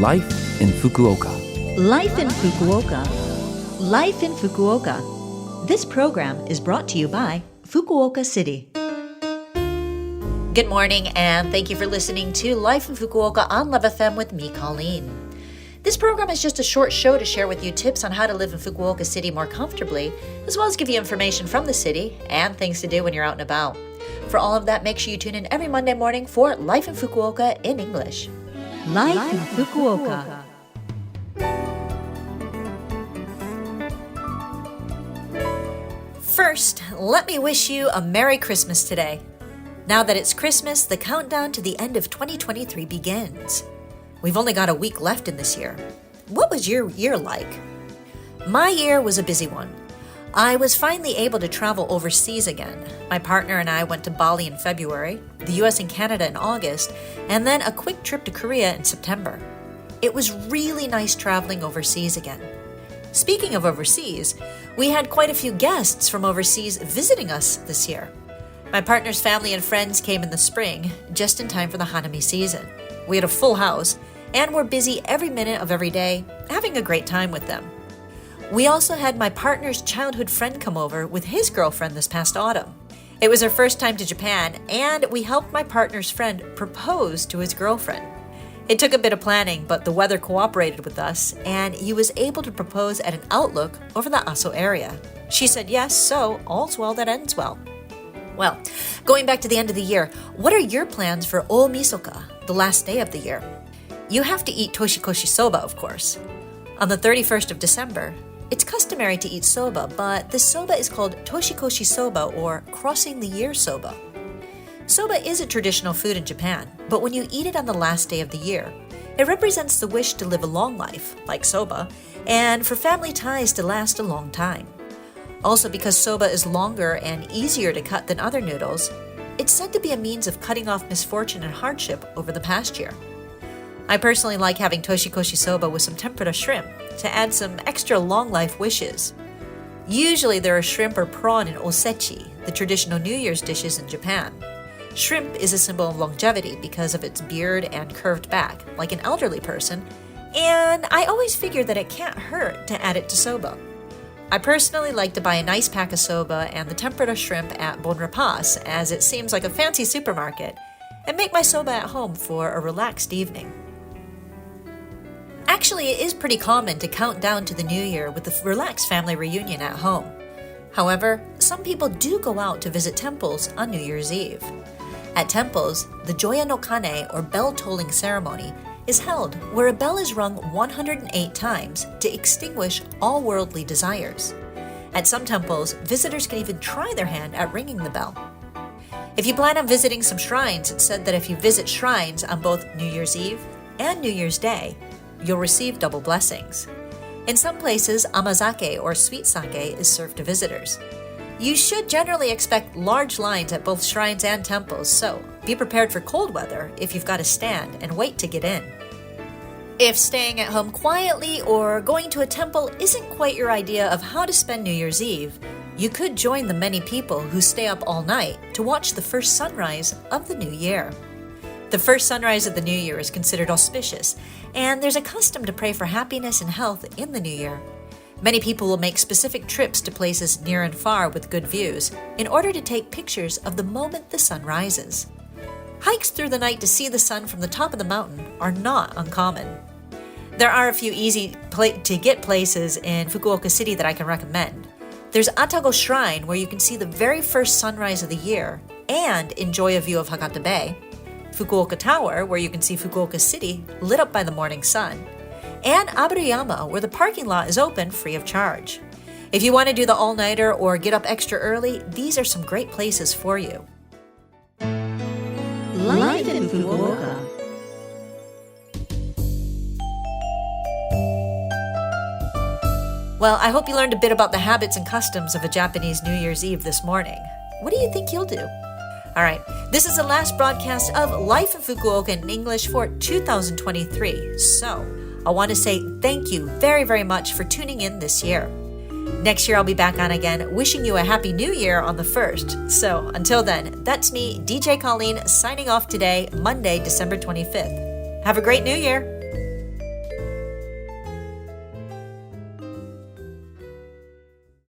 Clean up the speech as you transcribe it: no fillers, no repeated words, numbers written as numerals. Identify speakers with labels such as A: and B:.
A: Life in Fukuoka.
B: Life in Fukuoka. Life in Fukuoka. This program is brought to you by Fukuoka City. Good morning, and thank you for listening to Life in Fukuoka on Love FM with me, Colleen. This program is just a short show to share with you tips on how to live in Fukuoka City more comfortably, as well as give you information from the city and things to do when you're out and about. For all of that, make sure you tune in every Monday morning for Life in Fukuoka in English. Life in Fukuoka. First, let me wish you a Merry Christmas today. Now that it's Christmas, the countdown to the end of 2023 begins. We've only got a week left in this year. What was your year like? My year was a busy one. I was finally able to travel overseas again. My partner and I went to Bali in February, the US and Canada in August, and then a quick trip to Korea in September. It was really nice traveling overseas again. Speaking of overseas, we had quite a few guests from overseas visiting us this year. My partner's family and friends came in the spring, just in time for the Hanami season. We had a full house, and were busy every minute of every day, having a great time with them. We also had my partner's childhood friend come over with his girlfriend this past autumn. It was her first time to Japan, and we helped my partner's friend propose to his girlfriend. It took a bit of planning, but the weather cooperated with us, and he was able to propose at an outlook over the Aso area. She said yes, so all's well that ends well. Well, going back to the end of the year, what are your plans for Omisoka, the last day of the year? You have to eat toshikoshi soba, of course. On the 31st of December, it's customary to eat soba, but the soba is called toshikoshi soba or crossing the year soba. Soba is a traditional food in Japan, but when you eat it on the last day of the year, it represents the wish to live a long life, like soba, and for family ties to last a long time. Also, because soba is longer and easier to cut than other noodles, it's said to be a means of cutting off misfortune and hardship over the past year. I personally like having toshikoshi soba with some tempura shrimp to add some extra long life wishes. Usually there are shrimp or prawn in osechi, the traditional New Year's dishes in Japan. Shrimp is a symbol of longevity because of its beard and curved back, like an elderly person, and I always figure that it can't hurt to add it to soba. I personally like to buy a nice pack of soba and the tempura shrimp at Bon Repas, as it seems like a fancy supermarket, and make my soba at home for a relaxed evening. Actually, it is pretty common to count down to the new year with a relaxed family reunion at home. However, some people do go out to visit temples on New Year's Eve. At temples, the Joya no Kane, or bell-tolling ceremony, is held where a bell is rung 108 times to extinguish all worldly desires. At some temples, visitors can even try their hand at ringing the bell. If you plan on visiting some shrines, it's said that if you visit shrines on both New Year's Eve and New Year's Day, you'll receive double blessings. In some places, amazake or sweet sake is served to visitors. You should generally expect large lines at both shrines and temples, so be prepared for cold weather if you've got to stand and wait to get in. If staying at home quietly or going to a temple isn't quite your idea of how to spend New Year's Eve, you could join the many people who stay up all night to watch the first sunrise of the new year. The first sunrise of the new year is considered auspicious, and there's a custom to pray for happiness and health in the new year. Many people will make specific trips to places near and far with good views in order to take pictures of the moment the sun rises. Hikes through the night to see the sun from the top of the mountain are not uncommon. There are a few easy to get places in Fukuoka City that I can recommend. There's Atago Shrine, where you can see the very first sunrise of the year and enjoy a view of Hakata Bay, Fukuoka Tower, where you can see Fukuoka City lit up by the morning sun, and Aburuyama, where the parking lot is open free of charge. If you want to do the all-nighter or get up extra early, these are some great places for you. Life in Fukuoka. Well, I hope you learned a bit about the habits and customs of a Japanese New Year's Eve this morning. What do you think you'll do? All right, this is the last broadcast of Life in Fukuoka in English for 2023. So, I want to say thank you very, very much for tuning in this year. Next year I'll be back on again, wishing you a happy new year on the 1st. So, until then, that's me, DJ Colleen, signing off today, Monday, December 25th. Have a great new year!